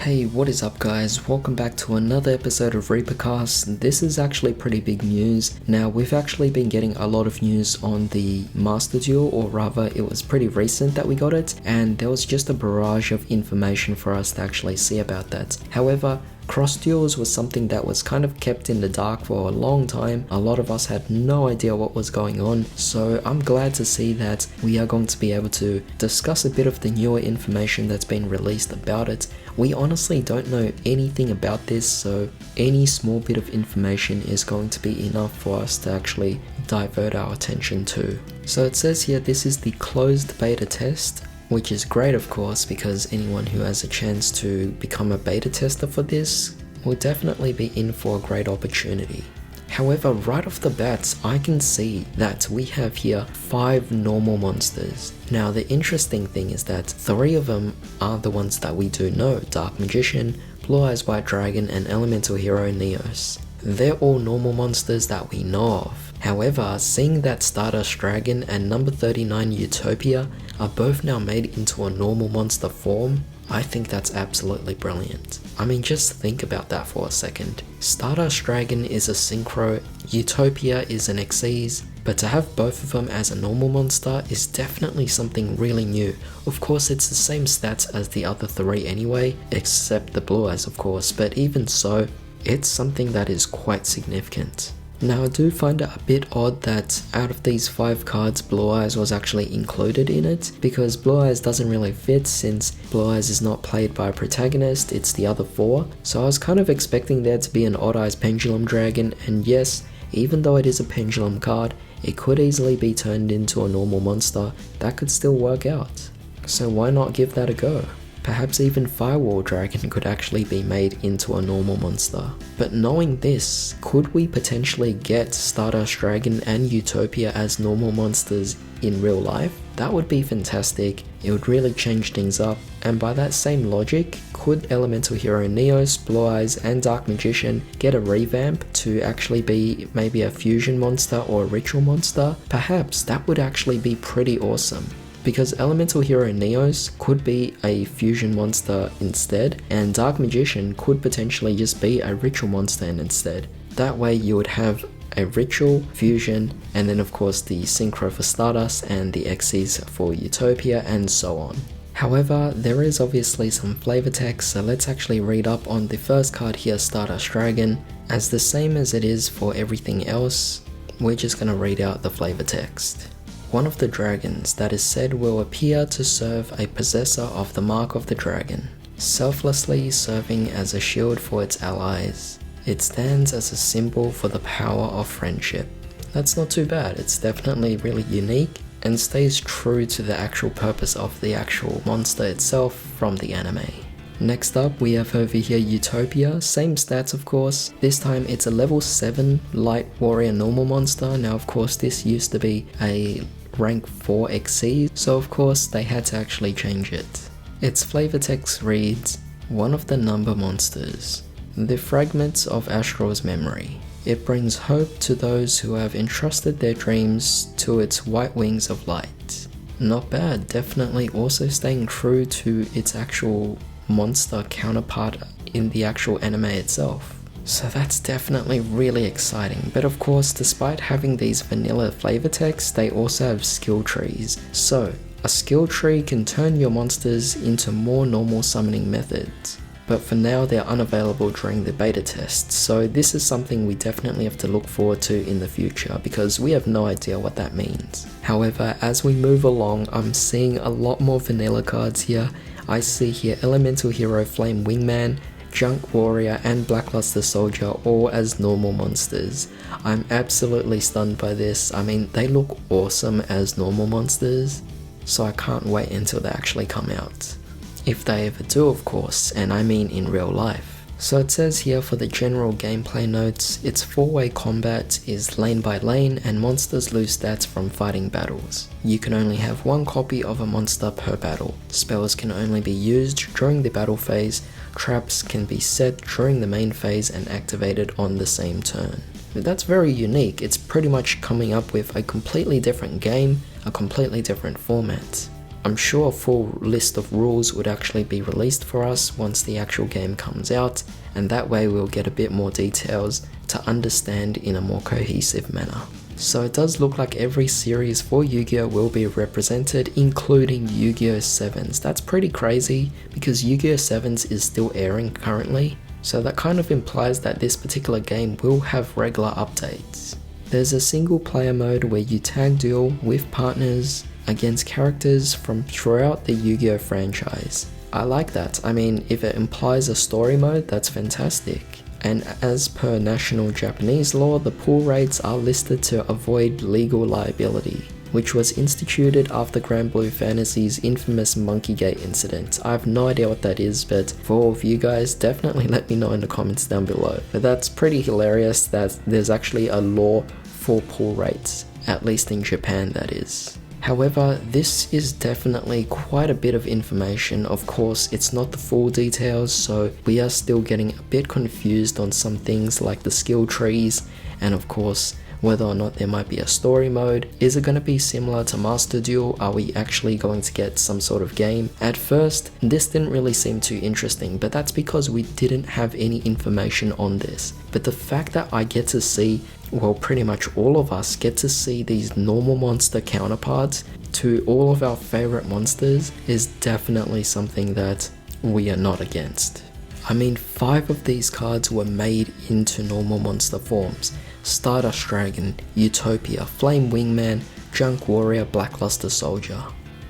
Hey, what is up guys? Welcome back to another episode of Reapercast. This is actually pretty big news. Now, we've actually been getting a lot of news on the Master Duel, or rather it was pretty recent that we got it, and there was just a barrage of information for us to actually see about that. However, Cross duels was something that was kind of kept in the dark for a long time. A lot of us had no idea what was going on, so I'm glad to see that we are going to be able to discuss a bit of the newer information that's been released about it. We honestly don't know anything about this, so any small bit of information is going to be enough for us to actually divert our attention to. So it says here this is the closed beta test, which is great of course, because anyone who has a chance to become a beta tester for this will definitely be in for a great opportunity. However, right off the bat, I can see that we have here 5 normal monsters. Now the interesting thing is that 3 of them are the ones that we do know: Dark Magician, Blue Eyes White Dragon, and Elemental Hero Neos. They're all normal monsters that we know of. However, seeing that Stardust Dragon and number 39 Utopia are both now made into a normal monster form, I think that's absolutely brilliant. I mean, just think about that for a second. Stardust Dragon is a Synchro, Utopia is an Xyz, but to have both of them as a normal monster is definitely something really new. Of course, it's the same stats as the other 3 anyway, except the Blue Eyes of course, but even so, it's something that is quite significant. Now I do find it a bit odd that out of these 5 cards, Blue Eyes was actually included in it, because Blue Eyes doesn't really fit since Blue Eyes is not played by a protagonist, it's the other 4. So I was kind of expecting there to be an Odd Eyes Pendulum Dragon, and yes, even though it is a pendulum card, it could easily be turned into a normal monster that could still work out. So why not give that a go? Perhaps even Firewall Dragon could actually be made into a normal monster. But knowing this, could we potentially get Stardust Dragon and Utopia as normal monsters in real life? That would be fantastic, it would really change things up, and by that same logic, could Elemental Hero Neos, Blue Eyes, and Dark Magician get a revamp to actually be maybe a fusion monster or a ritual monster? Perhaps that would actually be pretty awesome, because Elemental Hero Neos could be a fusion monster instead, and Dark Magician could potentially just be a ritual monster instead. That way you would have a ritual, fusion, and then of course the Synchro for Stardust and the Xyz for Utopia, and so on. However, there is obviously some flavor text, so let's actually read up on the first card here, Stardust Dragon. As the same as it is for everything else, we're just going to read out the flavor text. One of the dragons that is said will appear to serve a possessor of the Mark of the Dragon, selflessly serving as a shield for its allies. It stands as a symbol for the power of friendship. That's not too bad, it's definitely really unique and stays true to the actual purpose of the actual monster itself from the anime. Next up we have over here Utopia, same stats of course. This time it's a level 7 light warrior normal monster. Now of course this used to be a rank 4 Xyz, so of course they had to actually change it. Its flavor text reads, one of the number monsters, the fragments of Astral's memory. It brings hope to those who have entrusted their dreams to its white wings of light. Not bad, definitely also staying true to its actual monster counterpart in the actual anime itself. So that's definitely really exciting, but of course despite having these vanilla flavor texts, they also have skill trees. So a skill tree can turn your monsters into more normal summoning methods, but for now they're unavailable during the beta test, so this is something we definitely have to look forward to in the future because we have no idea what that means. However, as we move along, I'm seeing a lot more vanilla cards here. I see here Elemental Hero Flame Wingman, Junk Warrior, and Blackluster Soldier all as normal monsters. I'm absolutely stunned by this. I mean, they look awesome as normal monsters, so I can't wait until they actually come out. If they ever do of course, and I mean in real life. So it says here for the general gameplay notes, its 4-way combat is lane by lane and monsters lose stats from fighting battles. You can only have 1 copy of a monster per battle. Spells can only be used during the battle phase. Traps can be set during the main phase and activated on the same turn. That's very unique. It's pretty much coming up with a completely different game, a completely different format. I'm sure a full list of rules would actually be released for us once the actual game comes out, and that way we'll get a bit more details to understand in a more cohesive manner. So it does look like every series for Yu-Gi-Oh will be represented, including Yu-Gi-Oh! 7s. That's pretty crazy because Yu-Gi-Oh! 7s is still airing currently, so that kind of implies that this particular game will have regular updates. There's a single player mode where you tag duel with partners against characters from throughout the Yu-Gi-Oh! franchise. I like that. I mean, if it implies a story mode, that's fantastic. And as per national Japanese law, the pool rates are listed to avoid legal liability, which was instituted after Granblue Fantasy's infamous Monkey Gate incident. I have no idea what that is, but for all of you guys, definitely let me know in the comments down below. But that's pretty hilarious that there's actually a law for pool rates, at least in Japan that is. However, this is definitely quite a bit of information. Of course, it's not the full details, so we are still getting a bit confused on some things like the skill trees, and of course, whether or not there might be a story mode. Is it going to be similar to Master Duel? Are we actually going to get some sort of game? At first, this didn't really seem too interesting, but that's because we didn't have any information on this. But the fact that I get to see, well, pretty much all of us get to see these normal monster counterparts to all of our favorite monsters is definitely something that we are not against. I mean, 5 of these cards were made into normal monster forms: Stardust Dragon, Utopia, Flame Wingman, Junk Warrior, Blackluster Soldier.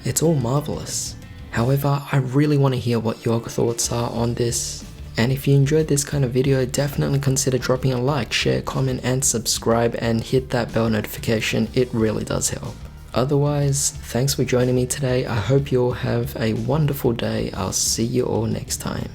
It's all marvelous. However, I really want to hear what your thoughts are on this. And if you enjoyed this kind of video, definitely consider dropping a like, share, comment, and subscribe, and hit that bell notification. It really does help. Otherwise, thanks for joining me today. I hope you all have a wonderful day. I'll see you all next time.